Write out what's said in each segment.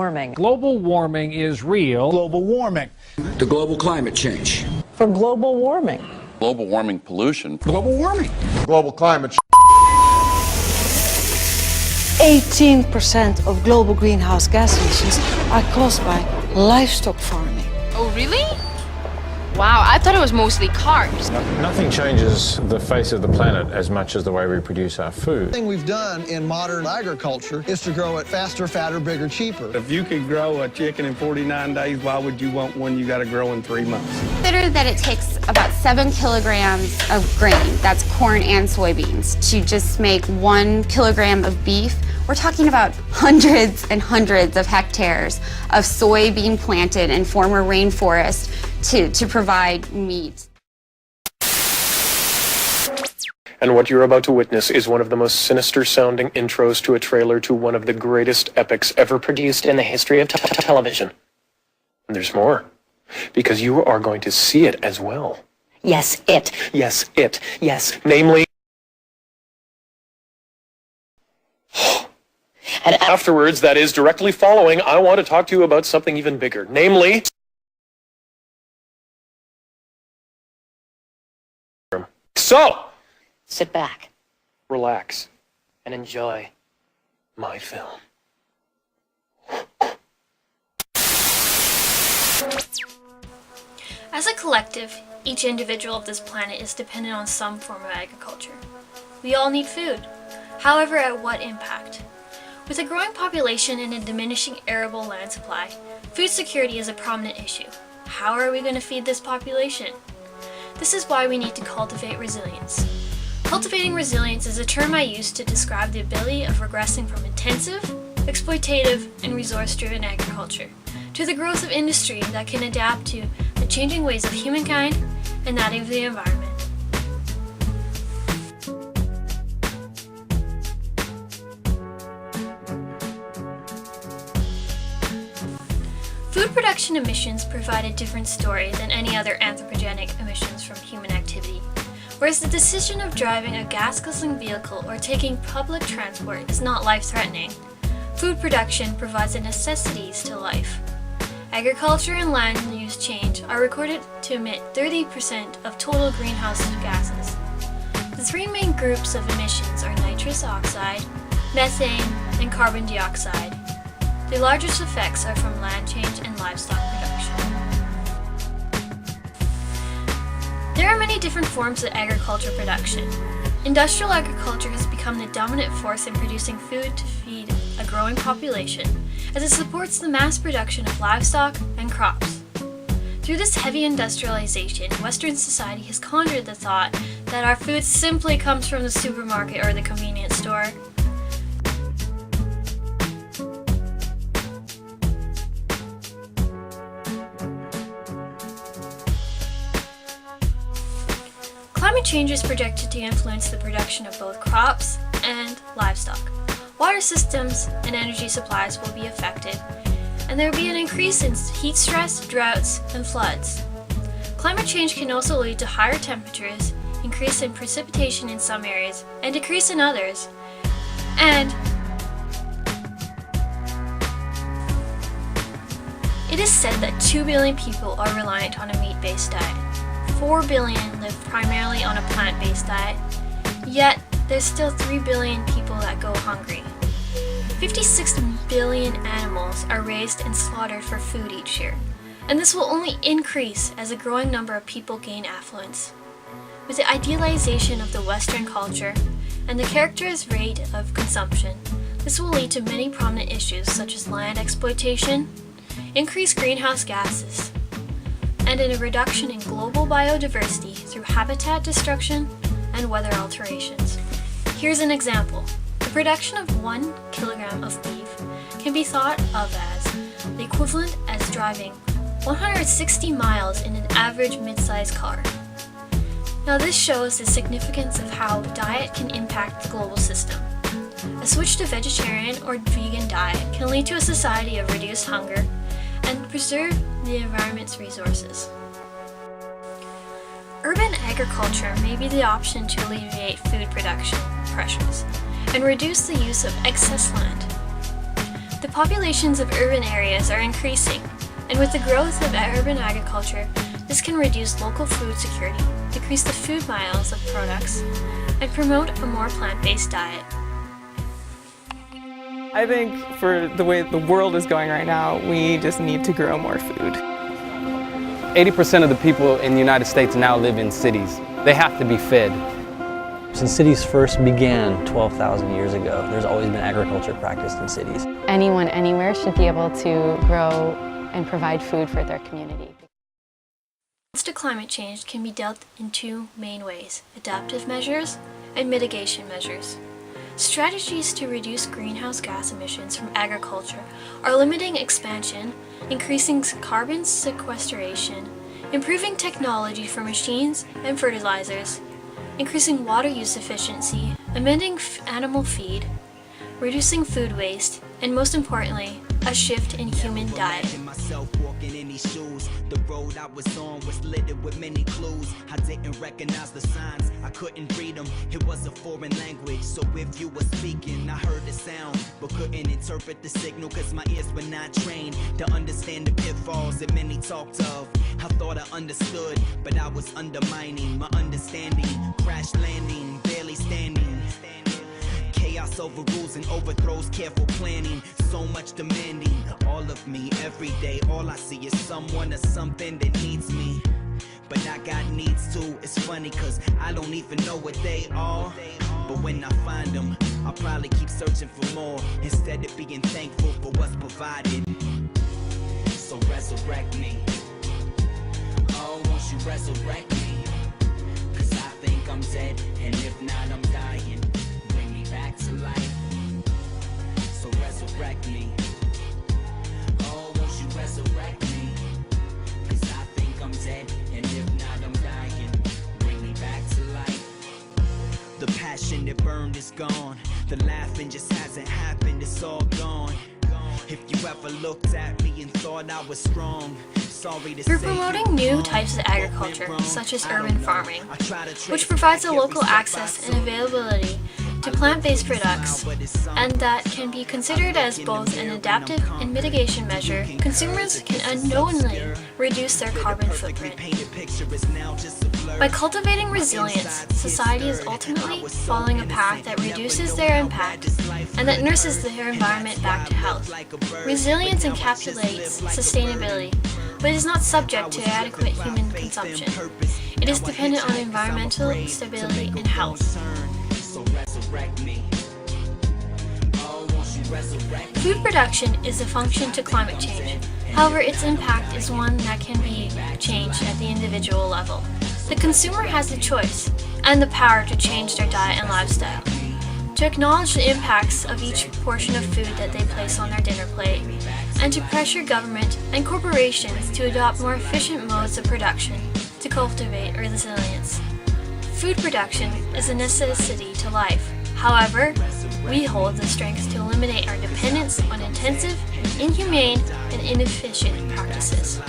warming. Global warming is real. Global warming. To global climate change. For global warming. Global warming pollution. Global warming. Global climate change. 18% of global greenhouse gas emissions are caused by livestock farming. Oh, really? Wow, I thought it was mostly cars. Nothing changes the face of the planet as much as the way we produce our food. The thing we've done in modern agriculture is to grow it faster, fatter, bigger, cheaper. If you could grow a chicken in 49 days, why would you want one you got to grow in 3 months? Consider that it takes about 7 kilograms of grain, that's corn and soybeans, to just make 1 kilogram of beef. We're talking about hundreds and hundreds of hectares of soy being planted in former rainforest to provide meat. And what you're about to witness is one of the most sinister-sounding intros to a trailer to one of the greatest epics ever produced in the history of television. And there's more, because you are going to see it as well. Yes, it. Yes, it. Yes, namely... And afterwards, that is directly following, I want to talk to you about something even bigger, namely... So, Sit back. relax and enjoy my film. As a collective, each individual of this planet is dependent on some form of agriculture. We all need food. However, at what impact? With a growing population and a diminishing arable land supply, food security is a prominent issue. How are we going to feed this population? This is why we need to cultivate resilience. Cultivating resilience is a term I use to describe the ability of regressing from intensive, exploitative, and resource-driven agriculture to the growth of industry that can adapt to the changing ways of humankind and that of the environment. Food production emissions provide a different story than any other anthropogenic emissions from human activity. Whereas the decision of driving a gas-guzzling vehicle or taking public transport is not life-threatening, food production provides the necessities to life. Agriculture and land use change are recorded to emit 30% of total greenhouse gases. The three main groups of emissions are nitrous oxide, methane, and carbon dioxide. The largest effects are from land change and livestock production. There are many different forms of agriculture production. Industrial agriculture has become the dominant force in producing food to feed a growing population, as it supports the mass production of livestock and crops. Through this heavy industrialization, Western society has conjured the thought that our food simply comes from the supermarket or the convenience store. Climate change is projected to influence the production of both crops and livestock. Water systems and energy supplies will be affected, and there will be an increase in heat stress, droughts, and floods. Climate change can also lead to higher temperatures, increase in precipitation in some areas, and decrease in others. And it is said that 2 billion people are reliant on a meat-based diet. 4 billion live primarily on a plant-based diet, yet there's still 3 billion people that go hungry. 56 billion animals are raised and slaughtered for food each year, and this will only increase as a growing number of people gain affluence. With the idealization of the Western culture and the characterized rate of consumption, this will lead to many prominent issues such as land exploitation, increased greenhouse gases, and in a reduction in global biodiversity through habitat destruction and weather alterations. Here's an example. The production of 1 kilogram of beef can be thought of as the equivalent as driving 160 miles in an average mid-sized car. Now this shows the significance of how diet can impact the global system. A switch to vegetarian or vegan diet can lead to a society of reduced hunger and preserve the environment's resources. Urban agriculture may be the option to alleviate food production pressures and reduce the use of excess land. The populations of urban areas are increasing, and with the growth of urban agriculture, this can reduce local food security, decrease the food miles of products, and promote a more plant-based diet. I think for the way the world is going right now, we just need to grow more food. 80% of the people in the United States now live in cities. They have to be fed. Since cities first began 12,000 years ago, there's always been agriculture practiced in cities. Anyone, anywhere should be able to grow and provide food for their community. Response to climate change can be dealt in two main ways: adaptive measures and mitigation measures. Strategies to reduce greenhouse gas emissions from agriculture are limiting expansion, increasing carbon sequestration, improving technology for machines and fertilizers, increasing water use efficiency, amending animal feed, reducing food waste, and most importantly, a shift in human diet. The road I was on was littered with many clues. I didn't recognize the signs, I couldn't read them. It was a foreign language, so if you were speaking, I heard the sound, but couldn't interpret the signal, cause my ears were not trained to understand the pitfalls that many talked of. I thought I understood, but I was undermining my understanding. Crash landing, barely standing. Chaos overrules and overthrows careful planning. So much demanding, all of me, every day. All I see is someone or something that needs me, but I got needs too. It's funny cause I don't even know what they are, but when I find them, I'll probably keep searching for more, instead of being thankful for what's provided. So resurrect me. Oh, won't you resurrect me? Cause I think I'm dead, and if not, I'm dying. Bring me back to life. So resurrect me. Oh, won't you resurrect me? Cause I think I'm dead, and if not, I'm dying. Bring me back to life. The passion that burned is gone. The laughing just hasn't happened, it's all gone. If you ever looked at me and thought I was strong, sorry to say. Through promoting new types of agriculture, such as urban farming, which provides a local access and availability to plant-based products, and that can be considered as both an adaptive and mitigation measure, consumers can unknowingly reduce their carbon footprint. By cultivating resilience, society is ultimately following a path that reduces their impact and that nurses their environment back to health. Resilience encapsulates sustainability, but is not subject to adequate human consumption. It is dependent on environmental stability and health. Food production is a function to climate change. However, its impact is one that can be changed at the individual level. The consumer has the choice and the power to change their diet and lifestyle, to acknowledge the impacts of each portion of food that they place on their dinner plate, and to pressure government and corporations to adopt more efficient modes of production to cultivate resilience. Food production is a necessity to life. However, we hold the strength to eliminate our dependence on intensive, inhumane, and inefficient practices.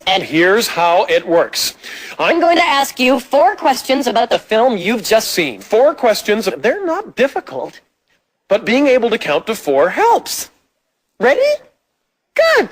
And here's how it works. I'm going to ask you 4 questions about the film you've just seen. 4 questions. They're not difficult, but being able to count to 4 helps. Ready? Good.